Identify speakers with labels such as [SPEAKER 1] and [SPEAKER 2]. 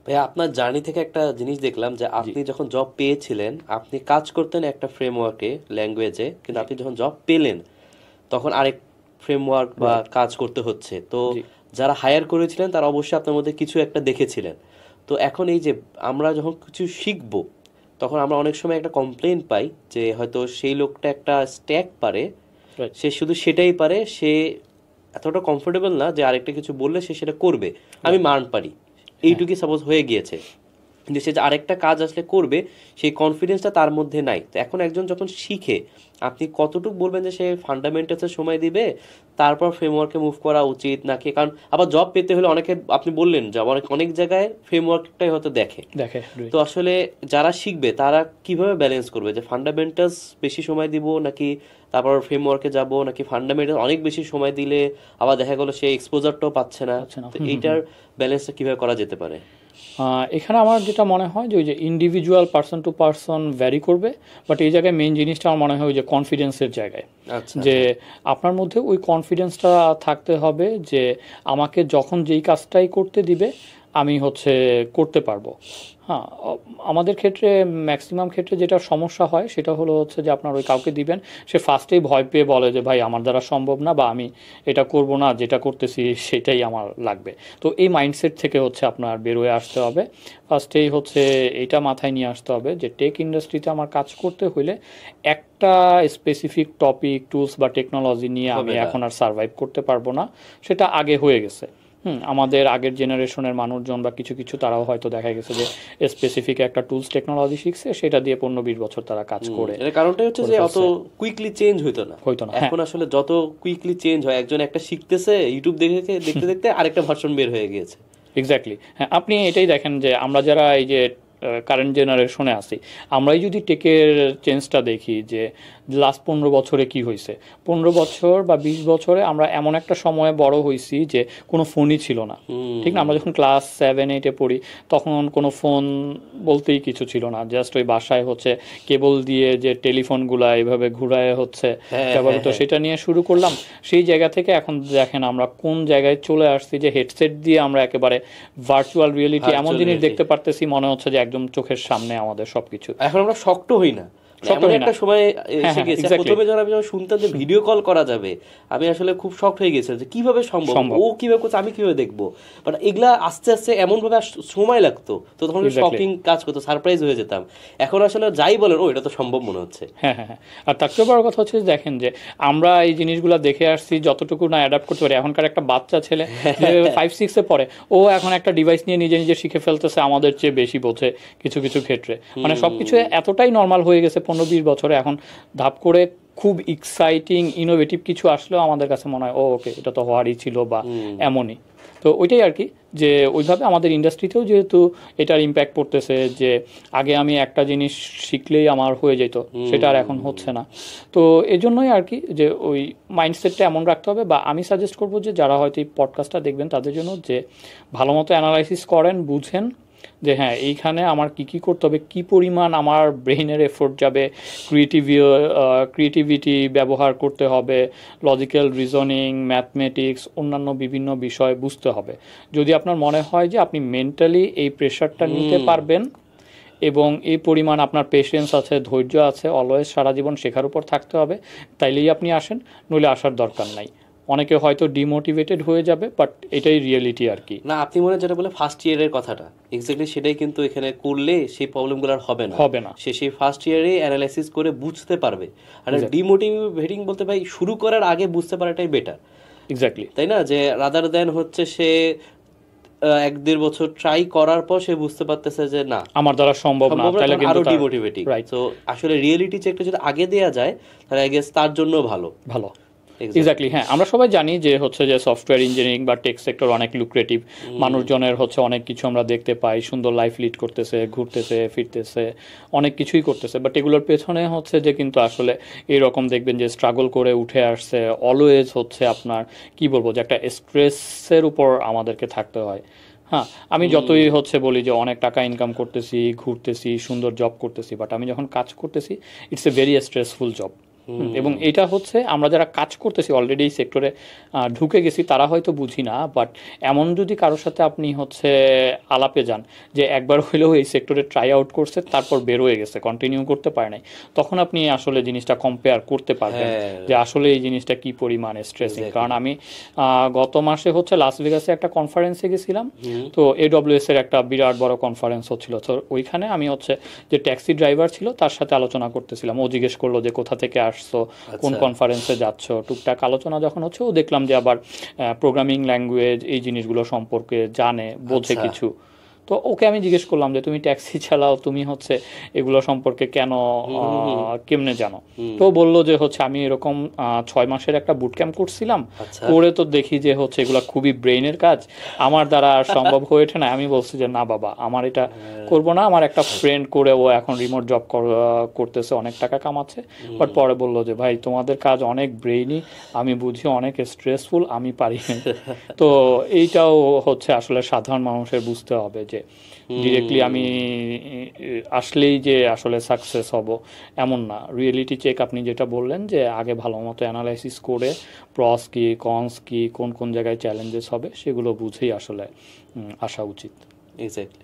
[SPEAKER 1] ভাইয়া আপনার জার্নি থেকে একটা জিনিস দেখলাম যে
[SPEAKER 2] জি,
[SPEAKER 1] আপনি যখন জব পেয়েছিলেন আপনি কাজ করতেন একটা ফ্রেমওয়ার্কে, ল্যাঙ্গুয়েজে, কিন্তু
[SPEAKER 2] জি,
[SPEAKER 1] আপনি যখন জব পেলেন তখন আরেক ফ্রেমওয়ার্ক বা
[SPEAKER 2] রাইট,
[SPEAKER 1] কাজ করতে হচ্ছে তো।
[SPEAKER 2] জি,
[SPEAKER 1] যারা হায়ার করেছিলেন তারা অবশ্যই আপনার মধ্যে কিছু একটা দেখেছিলেন। তো এখন এই যে আমরা যখন কিছু শিখবো তখন আমরা অনেক সময় একটা কমপ্লেন পাই যে হয়তো সেই লোকটা একটা স্ট্যাক পারে,
[SPEAKER 2] রাইট,
[SPEAKER 1] সে শুধু সেটাই পারে, সে এতটা কমফোর্টেবল না যে আরেকটা কিছু বললে সে সেটা করবে। আমি
[SPEAKER 2] রাইট,
[SPEAKER 1] মান পারি,
[SPEAKER 2] হ্যাঁ,
[SPEAKER 1] এইটুকুই সাপোজ হয়ে গিয়েছে, কিন্তু সে যে আরেকটা কাজ আসলে করবে সেই কনফিডেন্সটা তার মধ্যে নাই। তো এখন একজন যখন শিখে আপনি কতটুকু বলবেন যে সে ফান্ডামেন্টালসে সময় দিবে তারপর ফ্রেমওয়ার্কে মুভ করা উচিত নাকি? কারণ আবার জব পেতে হলে অনেকে, আপনি বললেন যে অনেক অনেক জায়গায় ফ্রেমওয়ার্কটাই হয়তো দেখে।
[SPEAKER 2] দেখে,
[SPEAKER 1] তো
[SPEAKER 2] রাইট।
[SPEAKER 1] আসলে যারা শিখবে তারা কিভাবে ব্যালেন্স করবে যে ফান্ডামেন্টালস বেশি সময় দিব নাকি তারপর ফ্রেমওয়ার্কে যাব, নাকি ফান্ডামেন্টাল অনেক বেশি সময় দিলে আবার দেখা গেলো সে এক্সপোজারটাও পাচ্ছে না?
[SPEAKER 2] আচ্ছা না,
[SPEAKER 1] তো
[SPEAKER 2] হুম, হুম,
[SPEAKER 1] এইটার
[SPEAKER 2] হুম।
[SPEAKER 1] ব্যালেন্সটা কিভাবে করা যেতে পারে?
[SPEAKER 2] এখানে আমার যেটা মনে হয় যে ওই যে individual person to person vary করবে, বাট এই জায়গায় মেইন জিনিসটা আমার মনে হয় ওই যে কনফিডেন্সের জায়গায়,
[SPEAKER 1] আচ্ছা,
[SPEAKER 2] যে
[SPEAKER 1] হ্যাঁ।
[SPEAKER 2] আপনার মধ্যে ওই কনফিডেন্সটা থাকতে হবে যে আমাকে যখন যেই কাজটাই করতে দিবে আমি হচ্ছে করতে পারবো। হ্যাঁ, আমাদের ক্ষেত্রে ম্যাক্সিমাম ক্ষেত্রে যেটা সমস্যা হয় সেটা হলো হচ্ছে যে আপনার ওই কাউকে দিবেন, সে ফার্স্টেই ভয় পেয়ে বলে যে ভাই আমার দ্বারা সম্ভব না, বা আমি এটা করব না, যেটা করতেছি সেটাই আমার লাগবে। তো এই মাইন্ডসেট থেকে হচ্ছে আপনার বেরোয় আসতে হবে। ফার্স্টেই হচ্ছে এইটা মাথায় নিয়ে আসতে হবে যে টেক ইন্ডাস্ট্রিতে আমার কাজ করতে হইলে একটা স্পেসিফিক টপিক, টুলস বা টেকনোলজি নিয়ে আমি
[SPEAKER 1] হবে না।
[SPEAKER 2] এখন আর সার্ভাইভ করতে পারবো না। সেটা আগে হয়ে গেছে। আমাদের আগের জেনারেশনের মানুষজন বা কিছু কিছু তারাও হয়তো দেখা গেছে যে স্পেসিফিক একটা টুলস টেকনোলজি শিখছে, সেটা দিয়ে 15-20 বছর তারা কাজ করে
[SPEAKER 1] এর কারণটাই হচ্ছে
[SPEAKER 2] করে
[SPEAKER 1] যে অত
[SPEAKER 2] ফেলছে।
[SPEAKER 1] কুইকলি চেঞ্জ হইতো না।
[SPEAKER 2] হয়তো না, হ্যাঁ,
[SPEAKER 1] এখন আসলে যত কুইকলি চেঞ্জ হয়, একজন একটা শিখতেছে ইউটিউব দেখে দেখে দেখতে দেখতে আরেকটা ভার্সন বের হয়ে গিয়েছে।
[SPEAKER 2] এক্স্যাক্টলি, হ্যাঁ। আপনি এটাই দেখেন যে আমরা যারা এই যে কারেন্ট জেনারেশনে আছি, আমরাই যদি টেকের চেঞ্জটা দেখি যে লাস্ট 15 বছরে কি হয়েছে। 15 বছর বা 20 বছরে আমরা এমন একটা সময়ে বড় হয়েছি যে কোনো ফোনই ছিল না। ঠিক না,
[SPEAKER 1] হুম।
[SPEAKER 2] আমরা যখন ক্লাস 7-8-এ পড়ি তখন কোনো ফোন বলতেই কিছু ছিল না, জাস্ট ওই বাসায় হচ্ছে কেবল দিয়ে যে টেলিফোনগুলা এভাবে ঘুরায় হচ্ছে
[SPEAKER 1] হ্যাঁ, হ্যাঁ,
[SPEAKER 2] ব্যবহৃত,
[SPEAKER 1] হ্যাঁ।
[SPEAKER 2] সেটা নিয়ে শুরু করলাম। সেই জায়গা থেকে এখন দেখেন আমরা কোন জায়গায় চলে আসছি, যে হেডসেট দিয়ে আমরা একেবারে ভার্চুয়াল রিয়েলিটি এমন
[SPEAKER 1] ভার্চুয়াল
[SPEAKER 2] জিনিস
[SPEAKER 1] রিয়েলিটি।
[SPEAKER 2] দেখতে পারতেছি, মনে হচ্ছে যে একদম চোখের সামনে আমাদের সবকিছু।
[SPEAKER 1] এখন আমরা শক্ত হই না, মানে
[SPEAKER 2] শক্ত
[SPEAKER 1] এমন
[SPEAKER 2] হই না,
[SPEAKER 1] একটা সময়
[SPEAKER 2] হ্যাঁ,
[SPEAKER 1] এসে
[SPEAKER 2] হ্যাঁ,
[SPEAKER 1] গেছে।
[SPEAKER 2] এক্স্যাক্টলি,
[SPEAKER 1] প্রথমে যখন আমি যখন শুনতাম যে ভিডিও কল করা যাবে, আমি আসলে খুব শক্ট হয়ে গেছিলাম যে কিভাবে সম্ভব,
[SPEAKER 2] সম্ভব,
[SPEAKER 1] ও কিভাবে করছে, আমি কিভাবে দেখবো। বাট এগুলা আস্তে আস্তে এমন ভাবে সময় লাগতো, তো তখন
[SPEAKER 2] এক্স্যাক্টলি।
[SPEAKER 1] শকিং কাজ করতো, সারপ্রাইজ হয়ে যেতাম। এখন আসলে যাই বলেন, ও এটা তো সম্ভব মনে হচ্ছে।
[SPEAKER 2] হ্যাঁ, হ্যাঁ, হ্যাঁ। আর তার চেয়ে বড় কথা হচ্ছে যে দেখেন যে আমরা এই জিনিসগুলো দেখে আসছি, যতটুকু না অ্যাডাপ্ট করতে পারি, এখনকার একটা বাচ্চা ছেলে যে 5-6-এ পড়ে, ও এখন একটা ডিভাইস নিয়ে নিজে নিজে শিখে ফেলতেছে, আমাদের চেয়ে বেশি বোঝে কিছু কিছু ক্ষেত্রে। মানে সব কিছু
[SPEAKER 1] হুম।
[SPEAKER 2] এতটাই নর্মাল হয়ে গেছে 15-20 বছরে, এখন ধাপ করে খুব এক্সাইটিং ইনোভেটিভ কিছু আসলেও আমাদের কাছে মনে হয় ও ওকে, এটা তো হওয়ারই ছিল, বা
[SPEAKER 1] হুম।
[SPEAKER 2] এমনই। তো ওইটাই আর কি, যে ওইভাবে আমাদের ইন্ডাস্ট্রিতেও যেহেতু এটার ইম্প্যাক্ট পড়তেছে, যে আগে আমি একটা জিনিস শিখলেই আমার হয়ে যেত, সেটা আর এখন
[SPEAKER 1] হুম।
[SPEAKER 2] হচ্ছে না। তো এই জন্যই আর কি, যে ওই মাইন্ডসেটটা এমন রাখতে হবে, বা আমি সাজেস্ট করবো যে যারা হয়তো এই পডকাস্টটা দেখবেন তাদের জন্য, যে ভালো মতো অ্যানালাইসিস করেন, বুঝেন যে হ্যাঁ এইখানে আমার কি কি করতে হবে, কি পরিমাণ আমার ব্রেইনের এফোর্ট যাবে, ক্রিয়েটিভ ক্রিয়েটিভিটি ব্যবহার করতে হবে, লজিক্যাল রিজনিং, ম্যাথমেটিক্স, অন্যান্য বিভিন্ন বিষয় বুঝতে হবে। যদি আপনার মনে হয় যে আপনি মেন্টালি এই প্রেশারটা নিতে
[SPEAKER 1] হুম।
[SPEAKER 2] পারবেন, এবং এই পরিমাণ আপনার পেশেন্স আছে, ধৈর্য আছে, অলওয়েজ সারা জীবন শেখার উপর থাকতে হবে, তাইলেই আপনি আসেন, নইলে আসার দরকার নাই। অনেকে হয়তো ডিমোটিভেটেড হয়ে যাবে, বাট এটাই রিয়েলিটি আর কি।
[SPEAKER 1] না, আপনি মনে হয় যেটা বলে ফার্স্ট ইয়ারের কথাটা, এক্স্যাক্টলি সেটাই কিন্তু এখানে করলে সেই প্রবলেমগুলো আর হবে না।
[SPEAKER 2] হবে না,
[SPEAKER 1] সে সেই ফার্স্ট ইয়ারে অ্যানালাইসিস করে বুঝতে পারবে। আর
[SPEAKER 2] এক্স্যাক্টলি,
[SPEAKER 1] ডিমোটিভেটিং বলতে ভাই শুরু করার আগে বুঝতে পারাটাই বেটার,
[SPEAKER 2] এক্স্যাক্টলি।
[SPEAKER 1] তাই না? যে রাদার দেন হচ্ছে সে 1-1.5 বছর ট্রাই করার পর সে বুঝতে পারতেছে যে না
[SPEAKER 2] আমার দ্বারা সম্ভব না,
[SPEAKER 1] সম্ভব না,
[SPEAKER 2] তাহলে
[SPEAKER 1] তখন
[SPEAKER 2] কিন্তু
[SPEAKER 1] আরো
[SPEAKER 2] তার,
[SPEAKER 1] ডিমোটিভেটিং।
[SPEAKER 2] রাইট,
[SPEAKER 1] তো আসলে রিয়েলিটি চেকটা যদি আগে দেয়া যায় তাহলে আই গেস তার জন্য ভালো।
[SPEAKER 2] ভালো,
[SPEAKER 1] এক্স্যাক্টলি।
[SPEAKER 2] এক্স্যাক্টলি। হ্যাঁ, আমরা সবাই জানি যে হচ্ছে যে সফটওয়্যার ইঞ্জিনিয়ারিং বা টেক সেক্টর অনেক লুক্রেটিভ। মানুষজনের হচ্ছে অনেক কিছু আমরা দেখতে পাই, সুন্দর লাইফ লিড করতেছে, ঘুরতেছে ফিরতেছে, অনেক কিছুই করতেছে, বাট এগুলোর পেছনে হচ্ছে যে কিন্তু আসলে এইরকম দেখবেন যে স্ট্রাগল করে উঠে আসছে, অলওয়েজ হচ্ছে আপনার কি বলবো, যে একটা স্ট্রেসের উপর আমাদেরকে থাকতে হয়। হ্যাঁ, আমি যতই হচ্ছে বলি যে অনেক টাকা ইনকাম করতেছি, ঘুরতেছি, সুন্দর জব করতেছি, বাট আমি যখন কাজ করতেছি it's a very stressful job. এবং এটা হচ্ছে আমরা যারা কাজ করতেছি অলরেডি এই সেক্টরে ঢুকে গেছি তারা হয়তো বুঝি না, বাট এমন যদি কারোর সাথে আপনি হচ্ছে আলাপে যান যে একবার হইলেও এই সেক্টরে ট্রাই আউট করছে তারপর বের হয়ে গেছে, কন্টিনিউ করতে পারে নাই, তখন আপনি আসলে জিনিসটা কম্পেয়ার করতে পারবেন যে আসলে এই জিনিসটা কি পরিমাণে স্ট্রেসিং। কারণ আমি গত মাসে হচ্ছে লাস ভেগাসে একটা কনফারেন্সে গেছিলাম, তো AWS এর একটা বিরাট বড় কনফারেন্স হচ্ছিল, তো ওইখানে আমি হচ্ছে যে ট্যাক্সি ড্রাইভার ছিল তার সাথে আলোচনা করতেছিলাম। ও জিজ্ঞেস করলো যে কোথা থেকে আসছো, কোন কনফারেন্সে যাচ্ছ, টুকটাক আলোচনা যখন হচ্ছে ও দেখলাম যে আবার প্রোগ্রামিং ল্যাঙ্গুয়েজ এই জিনিসগুলো সম্পর্কে জানে, বোঝে কিছু। তো ওকে আমি জিজ্ঞেস করলাম যে তুমি ট্যাক্সি চালাও, তুমি হচ্ছে এগুলো সম্পর্কে কেন কেমনে জানো? তো বললো যে হচ্ছে আমি এরকম 6 মাসের একটা বুট ক্যাম্প করছিলাম, করে তো দেখি যে হচ্ছে এগুলো খুবই ব্রেইনের কাজ, আমার দ্বারা আর সম্ভব হয়ে ওঠে না। আমি বলছি যে না বাবা, আমার এটা করবো না। আমার একটা ফ্রেন্ড করে ও এখন রিমোট জব করতেছে, অনেক টাকা কামাচ্ছে, বাট পরে বললো যে ভাই তোমাদের কাজ অনেক ব্রেইনি, আমি বুঝি অনেক স্ট্রেসফুল, আমি পারি না। তো এইটাও হচ্ছে আসলে সাধারণ মানুষের বুঝতে হবে যে ডিরেক্টলি আমি আসলেই যে আসলে সাকসেস হব এমন না। রিয়েলিটি চেক আপনি যেটা বললেন যে আগে ভালো মতো অ্যানালাইসিস করে প্রস কি কনস কি কোন কোন জায়গায় চ্যালেঞ্জেস হবে সেগুলো বুঝেই আসলে আসা উচিত।
[SPEAKER 1] এক্স্যাক্টলি।